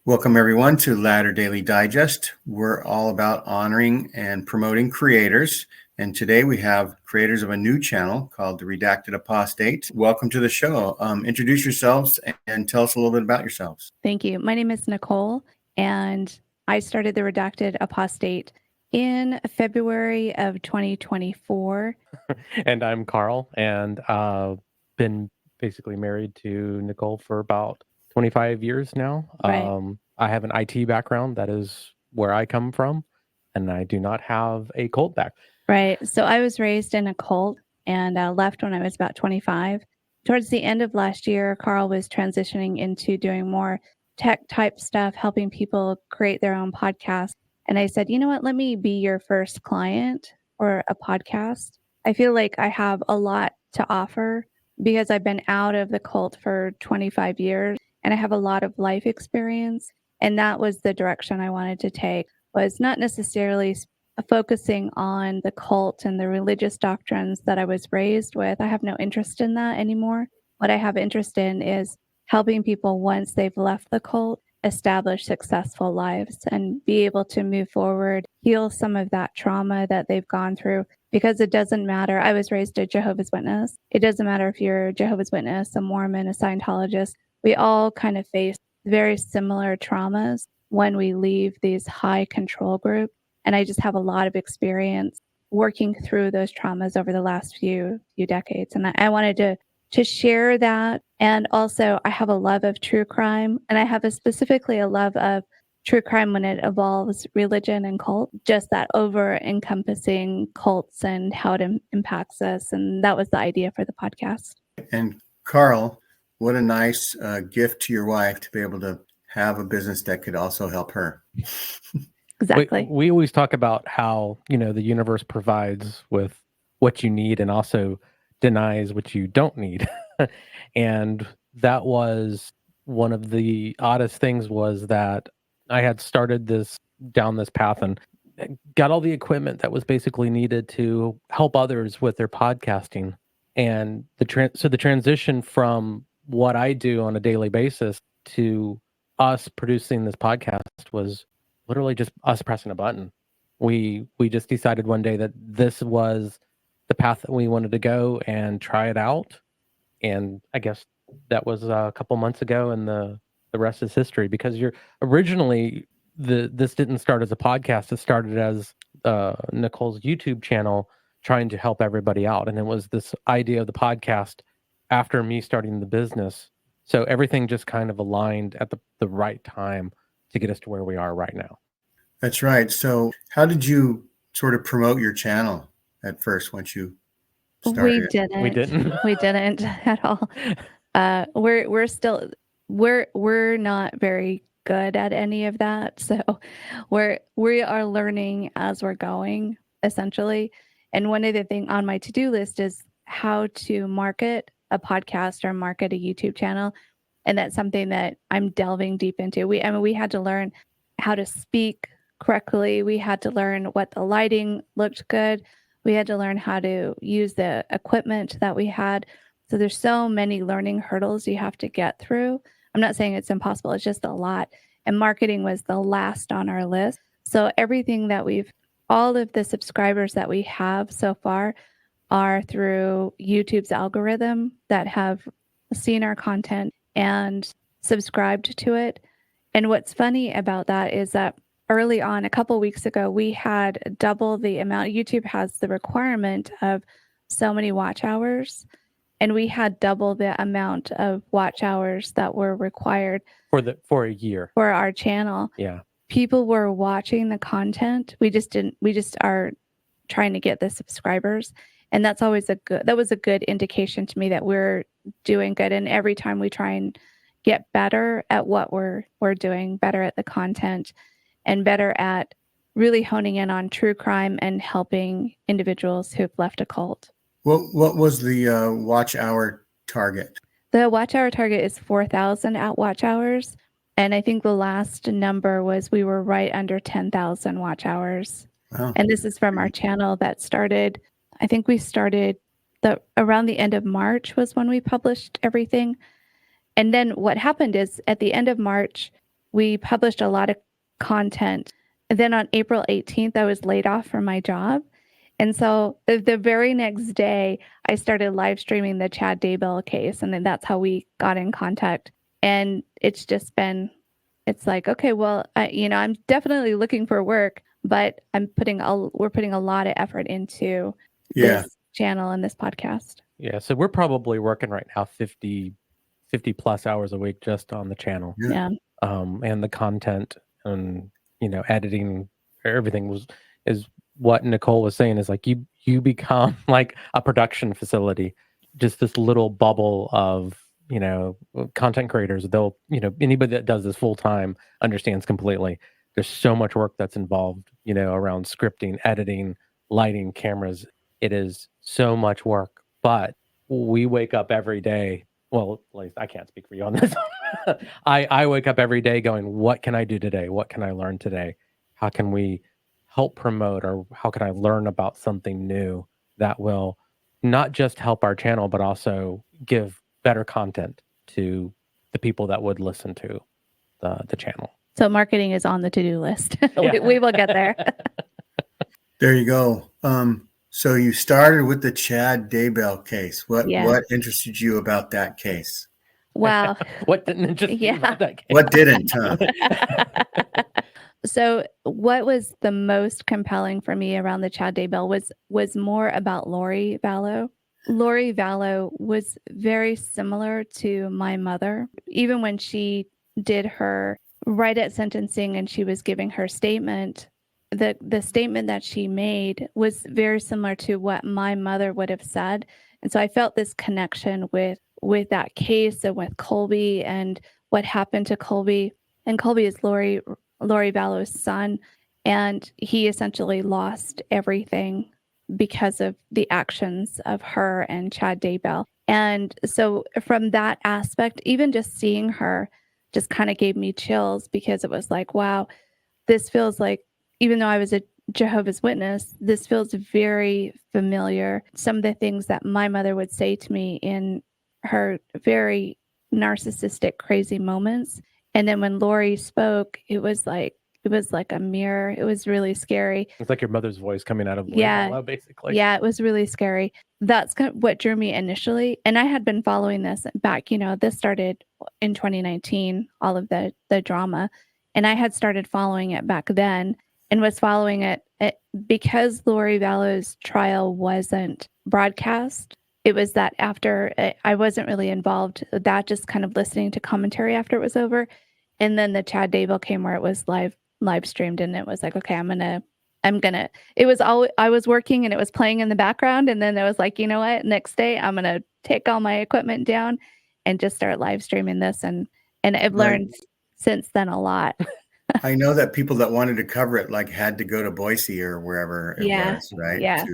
Welcome, everyone, to Ladder Daily Digest. We're all about honoring and promoting creators. And today we have creators of a new channel called the Redacted Apostate. Welcome to the show. Introduce yourselves and tell us a little bit about yourselves. Thank you. My name is Nicole, and I started the Redacted Apostate in February of 2024. And I'm Carl, and been basically married to Nicole for about 25 years now. Right. I have an IT background. That is where I come from, and I do not have a cult background. Right. So I was raised in a cult and left when I was about 25. Towards the end of last year, Carl was transitioning into doing more tech type stuff, helping people create their own podcast. And I said, you know what, let me be your first client for a podcast. I feel like I have a lot to offer because I've been out of the cult for 25 years and I have a lot of life experience. And that was the direction I wanted to take, was not necessarily focusing on the cult and the religious doctrines that I was raised with. I have no interest in that anymore. What I have interest in is helping people, once they've left the cult, establish successful lives and be able to move forward, heal some of that trauma that they've gone through. Because it doesn't matter. I was raised a Jehovah's Witness. It doesn't matter if you're a Jehovah's Witness, a Mormon, a Scientologist. We all kind of face very similar traumas when we leave these high control groups. And I just have a lot of experience working through those traumas over the last few decades. And I wanted to share that. And also, I have a love of true crime, and I have specifically a love of true crime when it involves religion and cult, just that over-encompassing cults and how it impacts us. And that was the idea for the podcast. And Carl, what a nice gift to your wife to be able to have a business that could also help her. Exactly. We always talk about how, the universe provides with what you need and also denies what you don't need. And that was one of the oddest things, was that I had started down this path and got all the equipment that was basically needed to help others with their podcasting. And the transition from what I do on a daily basis to us producing this podcast was literally just us pressing a button. We just decided one day that this was the path that we wanted to go and try it out. And I guess that was a couple months ago, and the rest is history. Because this didn't start as a podcast. It started as Nicole's YouTube channel, trying to help everybody out. And it was this idea of the podcast after me starting the business. So everything just kind of aligned at the right time to get us to where we are right now. That's right. So how did you sort of promote your channel at first once you started? We didn't. We didn't at all. We're not very good at any of that. So we are learning as we're going, essentially. And one of the things on my to-do list is how to market a podcast or market a YouTube channel. And that's something that I'm delving deep into. We had to learn how to speak correctly. We had to learn what the lighting looked good. We had to learn how to use the equipment that we had. So there's so many learning hurdles you have to get through. I'm not saying it's impossible. It's just a lot. And marketing was the last on our list. So everything that all of the subscribers that we have so far are through YouTube's algorithm that have seen our content and subscribed to it. And what's funny about that is that early on, a couple weeks ago, we had double the amount. YouTube has the requirement of so many watch hours, and we had double the amount of watch hours that were required for a year for our channel. Yeah. People were watching the content. We just are trying to get the subscribers. And that's always that was a good indication to me that we're doing good. And every time we try and get better at what we're doing, better at the content, and better at really honing in on true crime and helping individuals who've left a cult. What was the watch hour target? The watch hour target is 4,000 watch hours. And I think the last number was we were right under 10,000 watch hours. Wow. And this is from our channel that started, I think we started around the end of March was when we published everything. And then what happened is at the end of March, we published a lot of content. And then on April 18th, I was laid off from my job. And so the very next day, I started live streaming the Chad Daybell case. And then that's how we got in contact. And it's just been, it's like, okay, well, I'm definitely looking for work, but we're putting a lot of effort into this channel and this podcast. Yeah. So we're probably working right now 50 plus hours a week just on the channel. Yeah. And the content and, editing, everything is what Nicole was saying, is like you become like a production facility, just this little bubble of, content creators. They'll, anybody that does this full time understands completely. There's so much work that's involved, around scripting, editing, lighting, cameras. It is so much work, but we wake up every day. Well, at least I can't speak for you on this. I wake up every day going, what can I do today? What can I learn today? How can we help promote, or how can I learn about something new that will not just help our channel, but also give better content to the people that would listen to the channel. So marketing is on the to-do list. We will get there. There you go. So you started with the Chad Daybell case. What interested you about that case? Wow. What didn't interest you about that case? What didn't? So what was the most compelling for me around the Chad Daybell was more about Lori Vallow. Lori Vallow was very similar to my mother. Even when she did her right at sentencing and she was giving her statement, the statement that she made was very similar to what my mother would have said. And so I felt this connection with that case and with Colby and what happened to Colby. And Colby is Lori Vallow's son. And he essentially lost everything because of the actions of her and Chad Daybell. And so from that aspect, even just seeing her just kind of gave me chills, because it was like, wow, this feels like, even though I was a Jehovah's Witness, this feels very familiar. Some of the things that my mother would say to me in her very narcissistic, crazy moments. And then when Lori spoke, it was like a mirror. It was really scary. It's like your mother's voice coming out of Lori Vallow, basically. Yeah, it was really scary. That's kind of what drew me initially. And I had been following this back, this started in 2019, all of the drama. And I had started following it back then and was following it because Lori Vallow's trial wasn't broadcast. It was that after I wasn't really involved, that just kind of listening to commentary after it was over. And then the Chad Daybell came where it was live streamed, and it was like, okay, I'm gonna, it was all, I was working and it was playing in the background. And then it was like, you know what, next day I'm going to take all my equipment down and just start live streaming this. And I've learned since then a lot. I know that people that wanted to cover it had to go to Boise or wherever it was, right? Yeah.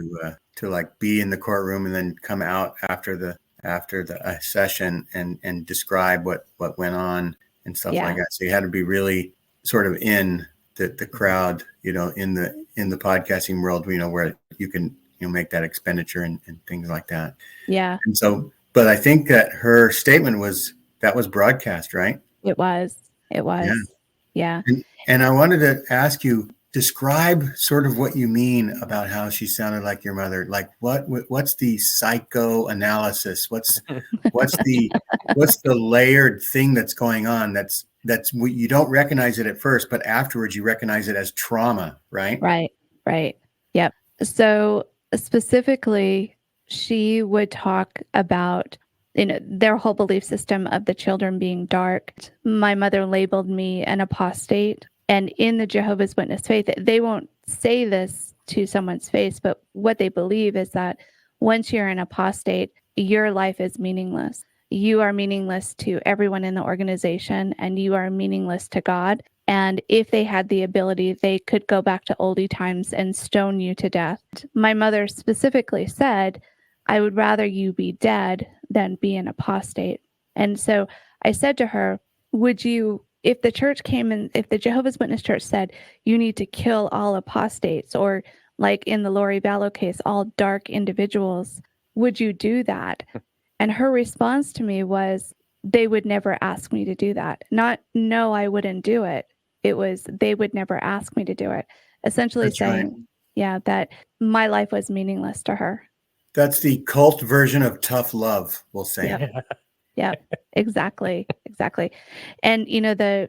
To be in the courtroom and then come out after the session and describe what went on and stuff like that. So you had to be really sort of in the crowd, in the podcasting world, where you can make that expenditure and things like that. Yeah. And so, but I think that her statement was broadcast, right? It was. Yeah. And I wanted to ask you, describe sort of what you mean about how she sounded like your mother. Like what's the psychoanalysis? What's the layered thing that's going on? That's you don't recognize it at first, but afterwards you recognize it as trauma, right? Right. Yep. So specifically, she would talk about their whole belief system of the children being dark. My mother labeled me an apostate. And in the Jehovah's Witness faith, they won't say this to someone's face, but what they believe is that once you're an apostate, your life is meaningless. You are meaningless to everyone in the organization, and you are meaningless to God. And if they had the ability, they could go back to oldie times and stone you to death. My mother specifically said, I would rather you be dead than be an apostate. And so I said to her, would you, if the church came in, if the Jehovah's Witness church said, you need to kill all apostates, or like in the Lori Vallow case, all dark individuals, would you do that? And her response to me was, they would never ask me to do that. Not, no, I wouldn't do it. It was, they would never ask me to do it. Essentially That's saying, right. yeah, that my life was meaningless to her. That's the cult version of tough love, we'll say. Yep. Yep. Exactly. Exactly. And, the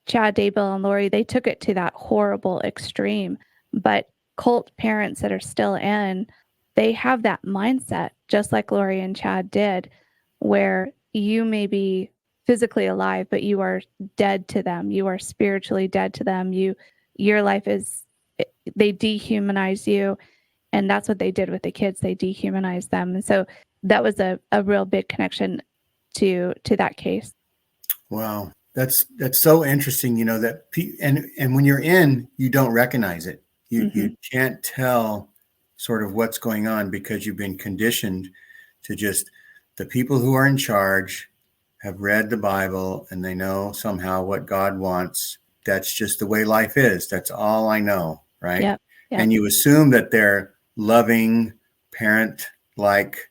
Chad Daybell and Lori, they took it to that horrible extreme. But cult parents that are still in, they have that mindset, just like Lori and Chad did, where you may be physically alive, but you are dead to them. You are spiritually dead to them. Your life is, they dehumanize you. And that's what they did with the kids. They dehumanized them. And so that was a real big connection to that case. Wow. That's so interesting, that and when you're in, you don't recognize it. You can't tell sort of what's going on because you've been conditioned to just the people who are in charge have read the Bible and they know somehow what God wants. That's just the way life is. That's all I know, right? Yep. And you assume that they're loving, parent-like,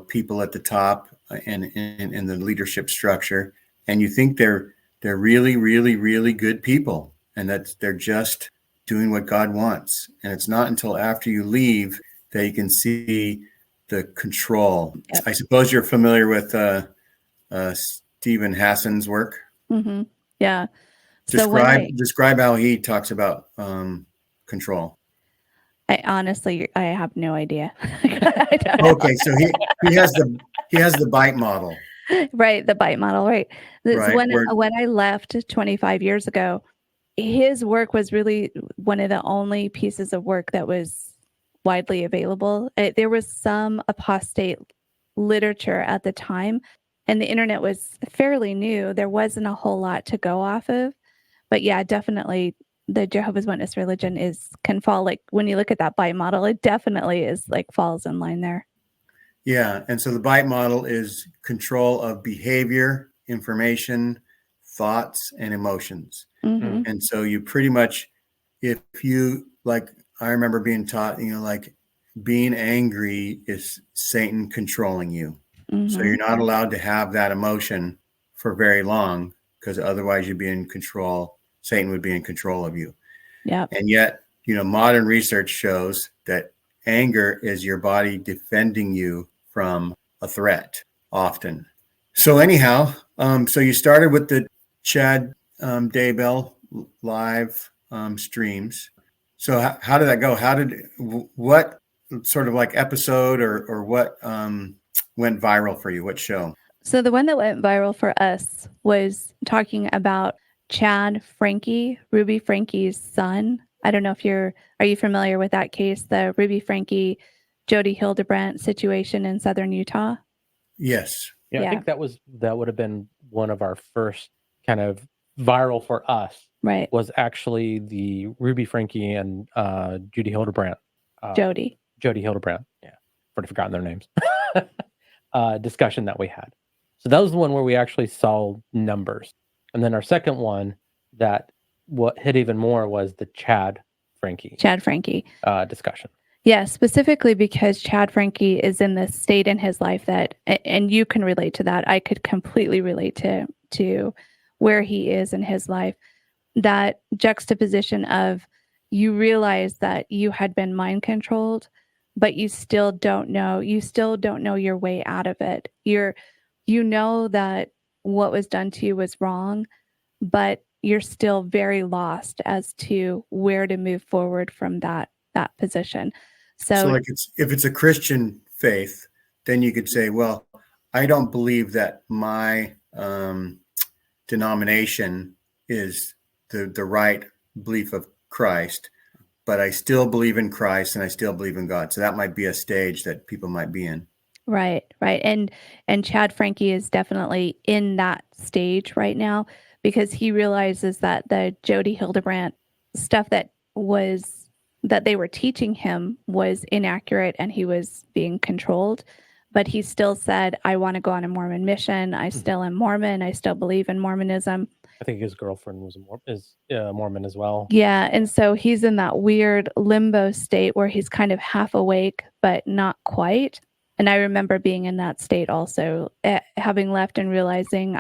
people at the top and in the leadership structure, and you think they're really, really, really good people, and that they're just doing what God wants. And it's not until after you leave that you can see the control. Yep. I suppose you're familiar with Stephen Hassan's work. Mm-hmm. Yeah. Describe how he talks about control. I honestly, I have no idea. Okay, so he has the bite model. Right, the bite model, right. Right, When I left 25 years ago, his work was really one of the only pieces of work that was widely available. There was some apostate literature at the time, and the internet was fairly new. There wasn't a whole lot to go off of. But yeah, definitely the Jehovah's Witness religion can fall, like when you look at that bite model, it definitely is like falls in line there. Yeah. And so the bite model is control of behavior, information, thoughts, and emotions. Mm-hmm. And so you pretty much, if you, like, I remember being taught, like being angry is Satan controlling you. Mm-hmm. So you're not allowed to have that emotion for very long because otherwise you'd be in control. Satan would be in control of you. Yeah. And yet, modern research shows that anger is your body defending you from a threat often. So anyhow, so you started with the Chad Daybell live streams. So how did that go? What sort of like episode or what went viral for you? What show? So the one that went viral for us was talking about Chad Frankie, Ruby Frankie's son. I don't know if are you familiar with that case, the Ruby Frankie, Jody Hildebrandt situation in southern Utah? Yes. Yeah, I think that would have been one of our first kind of viral for us. Right. Was actually the Ruby Frankie and Judy Hildebrandt. Jody Hildebrandt. Yeah. Already forgotten their names. Discussion that we had. So that was the one where we actually saw numbers. And then our second one that what hit even more was the Chad Frankie discussion. Yeah, specifically because Chad Frankie is in this state in his life that, and you can relate to that. I could completely relate to where he is in his life. That juxtaposition of you realize that you had been mind controlled, but you still don't know your way out of it. You know that what was done to you was wrong, but you're still very lost as to where to move forward from that position. So like if it's a Christian faith, then you could say, well, I don't believe that my denomination is the right belief of Christ, but I still believe in Christ and I still believe in God. So that might be a stage that people might be in. Right. And Chad Frankie is definitely in that stage right now because he realizes that the Jody Hildebrandt stuff that they were teaching him was inaccurate and he was being controlled. But he still said, I want to go on a Mormon mission. I still am Mormon. I still believe in Mormonism. I think his girlfriend is Mormon as well. Yeah. And so he's in that weird limbo state where he's kind of half awake, but not quite. And I remember being in that state also, having left and realizing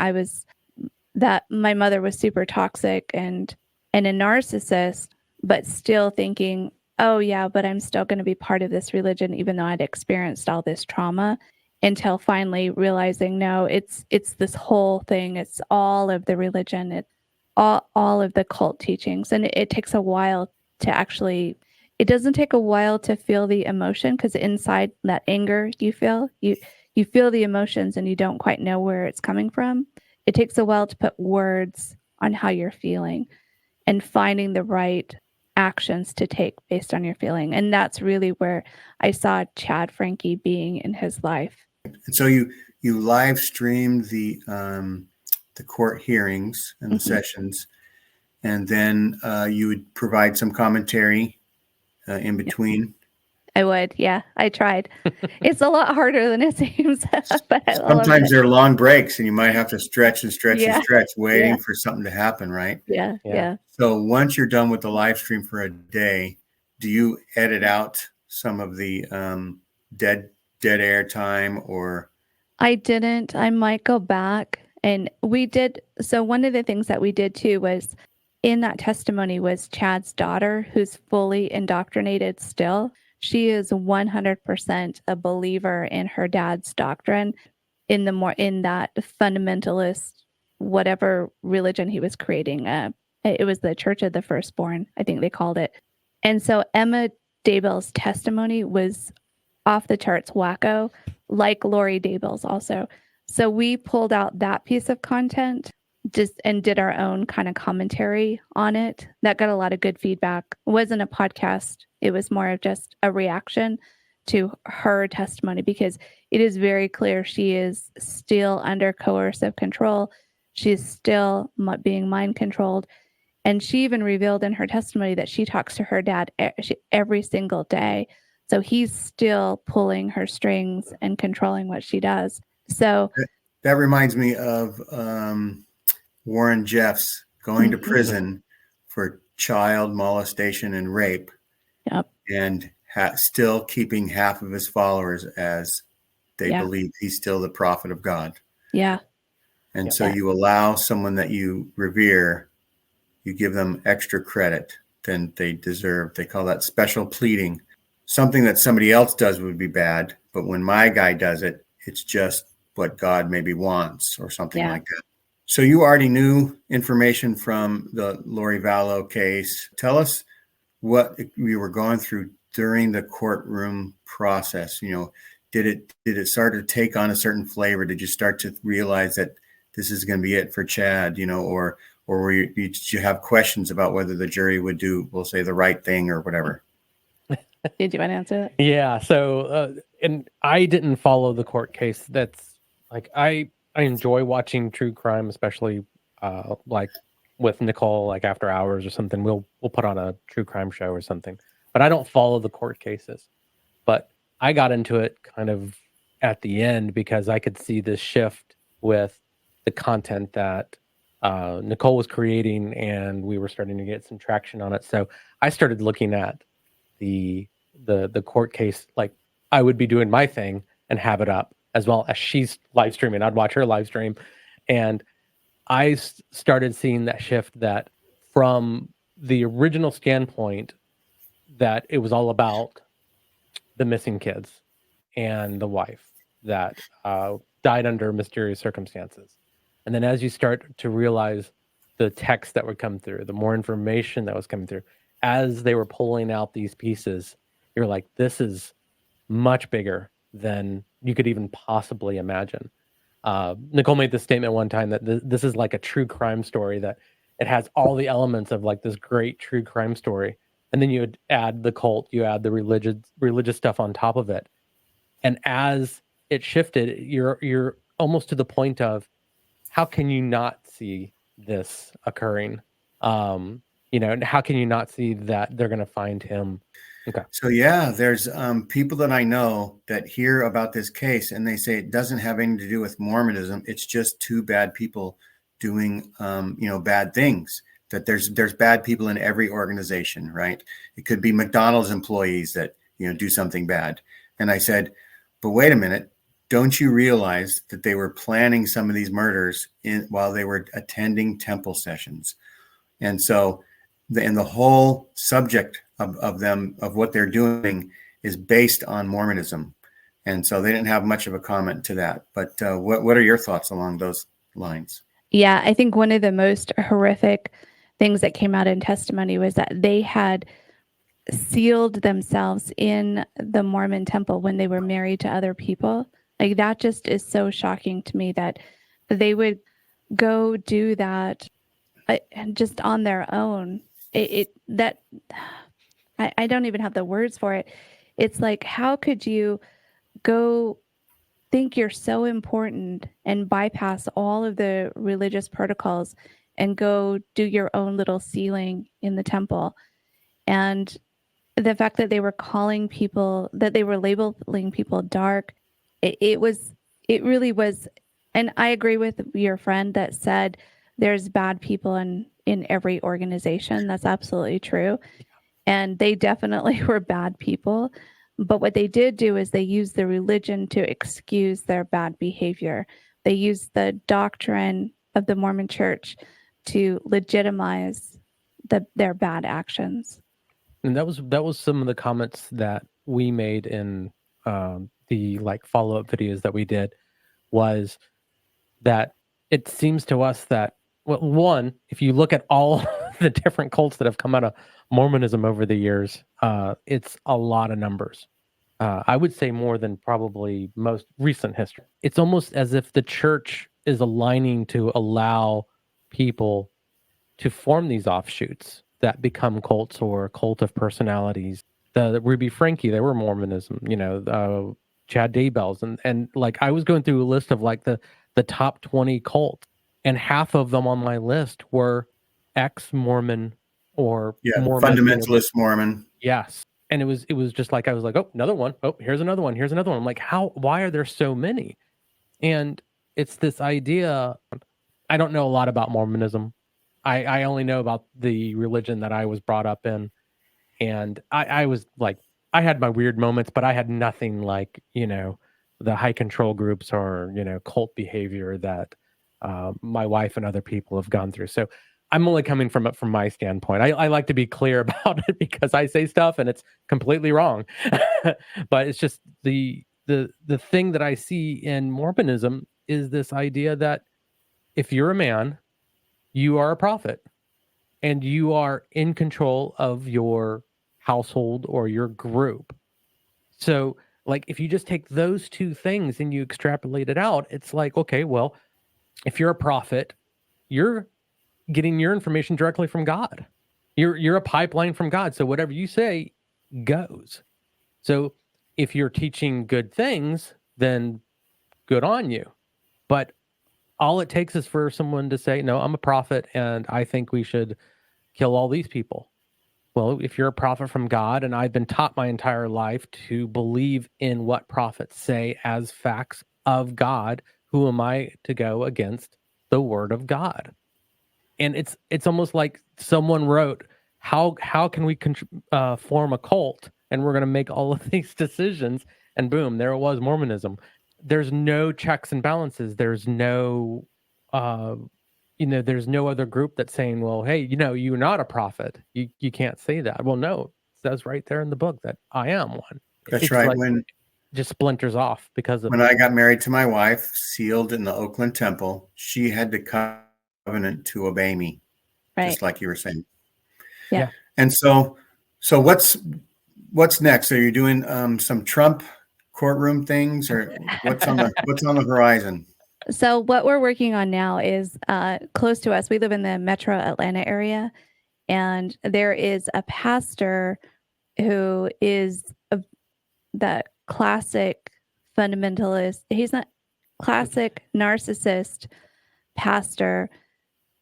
that my mother was super toxic and a narcissist, but still thinking, oh yeah, but I'm still going to be part of this religion, even though I'd experienced all this trauma, until finally realizing, no, it's this whole thing. It's all of the religion. It's all of the cult teachings. And it takes a while to actually, it doesn't take a while to feel the emotion, because inside that anger you feel the emotions and you don't quite know where it's coming from. It takes a while to put words on how you're feeling and finding the right actions to take based on your feeling. And that's really where I saw Chad Frankie being in his life. And so you live streamed the court hearings and the sessions, and then you would provide some commentary in between. I would, yeah. I tried. It's a lot harder than it seems. But sometimes there are long breaks, and you might have to stretch and stretch and stretch, waiting for something to happen, right? Yeah. So once you're done with the live stream for a day, do you edit out some of the dead air time, or? I didn't. I might go back. And we did. So one of the things that we did too was, in that testimony was Chad's daughter, who's fully indoctrinated still. She is 100% a believer in her dad's doctrine, in that fundamentalist, whatever religion he was creating. It was the Church of the Firstborn, I think they called it. And so Emma Daybell's testimony was off the charts wacko, like Lori Daybell's also. So we pulled out that piece of content and did our own kind of commentary on it. That got a lot of good feedback. It wasn't a podcast. It was more of just a reaction to her testimony, because it is very clear she is still under coercive control. She's still being mind controlled. And she even revealed in her testimony that she talks to her dad every single day. So he's still pulling her strings and controlling what she does. So that reminds me of Warren Jeffs going to prison for child molestation and rape. Yep. And still keeping half of his followers as they believe he's still the prophet of God. Yeah. And so you allow someone that you revere, you give them extra credit than they deserve. They call that special pleading. Something that somebody else does would be bad, but when my guy does it, it's just what God maybe wants, or something like that. So you already knew information from the Lori Vallow case. Tell us what you were going through during the courtroom process. Did it start to take on a certain flavor? Did you start to realize that this is going to be it for Chad, or did you have questions about whether the jury would do, we'll say, the right thing or whatever? Did you want to answer that? Yeah. So, and I didn't follow the court case. That's like, I enjoy watching true crime, especially like with Nicole, like After Hours or something. We'll put on a true crime show or something, but I don't follow the court cases. But I got into it kind of at the end, because I could see this shift with the content that Nicole was creating, and we were starting to get some traction on it. So I started looking at the court case, like I would be doing my thing and have it up as well as she's live streaming. I'd watch her live stream, and I started seeing that shift, that from the original standpoint, that it was all about the missing kids and the wife that died under mysterious circumstances. And then as you start to realize the text that would come through, the more information that was coming through, as they were pulling out these pieces, you're like, this is much bigger than you could even possibly imagine. Nicole made this statement one time that this is like a true crime story, that it has all the elements of like this great true crime story. And then you would add the cult, you add the religious stuff on top of it. And as it shifted, you're almost to the point of, how can you not see this occurring? And how can you not see that they're going to find him? Okay. So there's people that I know that hear about this case, and they say it doesn't have anything to do with Mormonism. It's just two bad people doing bad things. That there's bad people in every organization, right? It could be McDonald's employees that do something bad. And I said, but wait a minute, don't you realize that they were planning some of these murders while they were attending temple sessions? And so the whole subject of what they're doing is based on Mormonism. And so they didn't have much of a comment to that. But what are your thoughts along those lines? Yeah, I think one of the most horrific things that came out in testimony was that they had sealed themselves in the Mormon temple when they were married to other people. Like, that just is so shocking to me that they would go do that just on their own. I don't even have the words for it. It's like, how could you go think you're so important and bypass all of the religious protocols and go do your own little sealing in the temple? And the fact that they were calling people, that they were labeling people dark, it really was. And I agree with your friend that said there's bad people in every organization. That's absolutely true. And they definitely were bad people. But what they did do is they used the religion to excuse their bad behavior. They used the doctrine of the Mormon Church to legitimize their bad actions. And that was some of the comments that we made in the follow-up videos that we did, was that it seems to us that, well, one, if you look at all the different cults that have come out of Mormonism over the years, it's a lot of numbers. I would say more than probably most recent history. It's almost as if the church is aligning to allow people to form these offshoots that become cults or cult of personalities. The Ruby Frankie, they were Mormonism, Chad Daybell's, and I was going through a list of the top 20 cults, and half of them on my list were ex-Mormon or Mormon, fundamentalist Mormon. Yes. And it was just I was like, oh, another one. Oh, here's another one. Here's another one. I'm like, why are there so many? And it's this idea. I don't know a lot about Mormonism. I only know about the religion that I was brought up in. And I was I had my weird moments, but I had nothing like, the high control groups or, cult behavior that my wife and other people have gone through. So I'm only coming from it from my standpoint. I like to be clear about it because I say stuff and it's completely wrong. But it's just the thing that I see in Mormonism is this idea that if you're a man, you are a prophet and you are in control of your household or your group. So if you just take those two things and you extrapolate it out, it's like, okay, well, if you're a prophet, you're getting your information directly from God. You're a pipeline from God. So whatever you say goes. So if you're teaching good things, then good on you. But all it takes is for someone to say, no, I'm a prophet and I think we should kill all these people. Well, if you're a prophet from God, and I've been taught my entire life to believe in what prophets say as facts of God, who am I to go against the word of God? And it's almost like someone wrote, how can we form a cult? And we're going to make all of these decisions. And boom, there it was, Mormonism. There's no checks and balances. There's no, there's no other group that's saying, well, hey, you're not a prophet. You can't say that. Well, no, it says right there in the book that I am one. That's right. When just splinters off because of when I got married to my wife, sealed in the Oakland Temple, she had to covenant to obey me, right, just like you were saying. Yeah. And so what's next? Are you doing some Trump courtroom things, or what's on the horizon? So what we're working on now is close to us. We live in the metro Atlanta area, and there is a pastor who is the classic fundamentalist. He's not classic narcissist pastor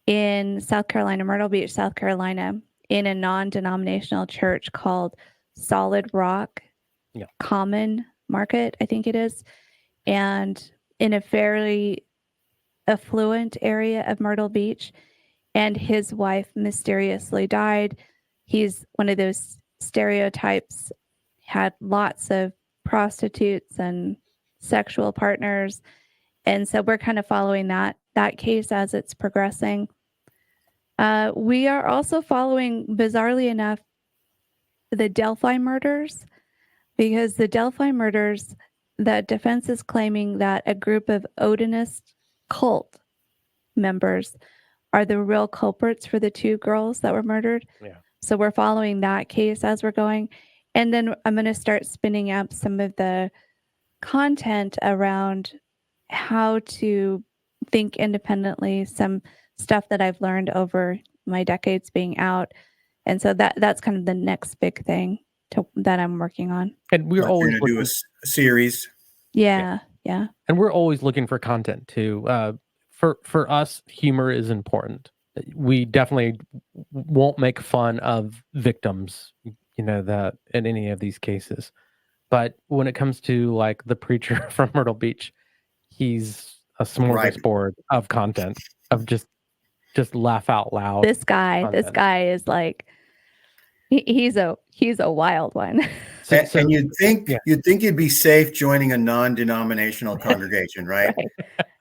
in South Carolina, Myrtle Beach, South Carolina, in a non-denominational church called Solid Rock Common Market, I think it is, and in a fairly affluent area of Myrtle Beach. And his wife mysteriously died. He's one of those stereotypes, had lots of prostitutes and sexual partners. And so we're kind of following that case as it's progressing. We are also following, bizarrely enough, the Delphi murders, because the Delphi murders, the defense is claiming that a group of Odinist cult members are the real culprits for the 2 girls that were murdered. Yeah. So we're following that case as we're going. And then I'm going to start spinning up some of the content around how to think independently, some stuff that I've learned over my decades being out. And so that's kind of the next big thing that I'm working on. And we're Like always you're going to do a series. Yeah. And we're always looking for content too. For us, humor is important. We definitely won't make fun of victims, that in any of these cases. But when it comes to like the preacher from Myrtle Beach, he's a smorgasbord of content, of just laugh out loud. This guy is like, he's a wild one. And you'd think you'd be safe joining a non-denominational congregation, right?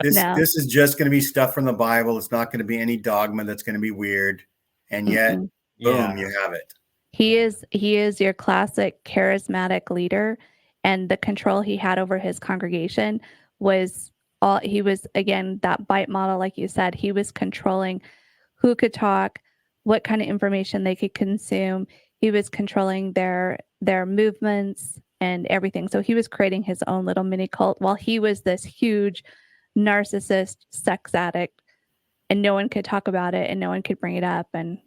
This is just going to be stuff from the Bible. It's not going to be any dogma that's going to be weird. And yet, boom, you have it. He is your classic charismatic leader, and the control he had over his congregation was again, that bite model, like you said. He was controlling who could talk, what kind of information they could consume. He was controlling their movements and everything. So he was creating his own little mini cult while he was this huge narcissist sex addict, and no one could talk about it and no one could bring it up. And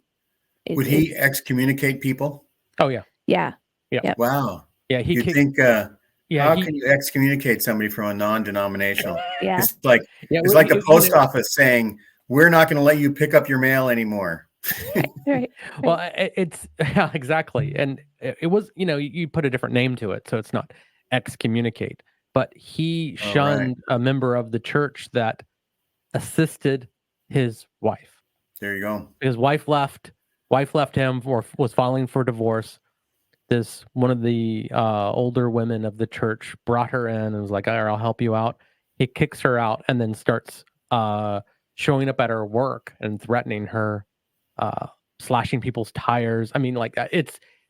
would he excommunicate people? Oh yeah. Yep. Wow. Yeah. How can you excommunicate somebody from a non-denominational? Yeah. It's like the post office saying, we're not going to let you pick up your mail anymore. Right. Well, it's exactly. And it was, you put a different name to it, so it's not excommunicate, but he shunned a member of the church that assisted his wife. There you go. His wife left him, or was filing for divorce. One of the older women of the church brought her in and was like, all right, I'll help you out. He kicks her out and then starts showing up at her work and threatening her, slashing people's tires. I mean, like,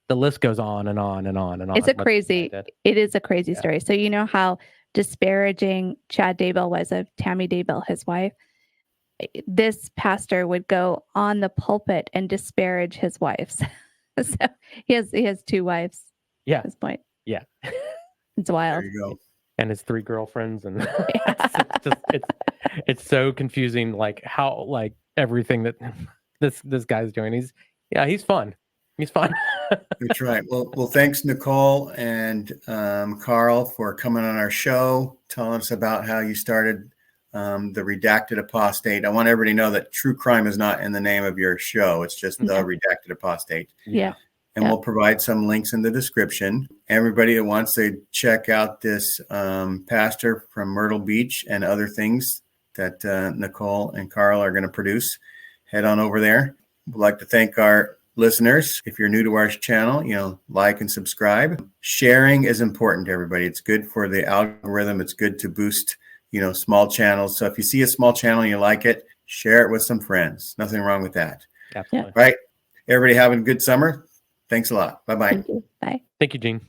the list goes on and on and on and on. It is a crazy story. So you know how disparaging Chad Daybell was of Tammy Daybell, his wife? This pastor would go on the pulpit and disparage his wives. So he has 2 wives. Yeah. At this point. Yeah. It's wild. There you go. And his 3 girlfriends, and it's so confusing, like how, like, everything that this guy's doing. He's fun. He's fun. That's right. Well, thanks, Nicole and Carl, for coming on our show, telling us about how you started the Redacted Apostate. I want everybody to know that true crime is not in the name of your show. It's just the Redacted Apostate. Yeah. And we'll provide some links in the description. Everybody that wants to check out this pastor from Myrtle Beach and other things that Nicole and Carl are going to produce, head on over there. We'd like to thank our listeners. If you're new to our channel, like and subscribe. Sharing is important to everybody. It's good for the algorithm. It's good to boost, small channels. So if you see a small channel and you like it, share it with some friends. Nothing wrong with that. Absolutely. Right? Everybody having a good summer. Thanks a lot. Bye-bye. Thank you. Bye. Thank you, Gene.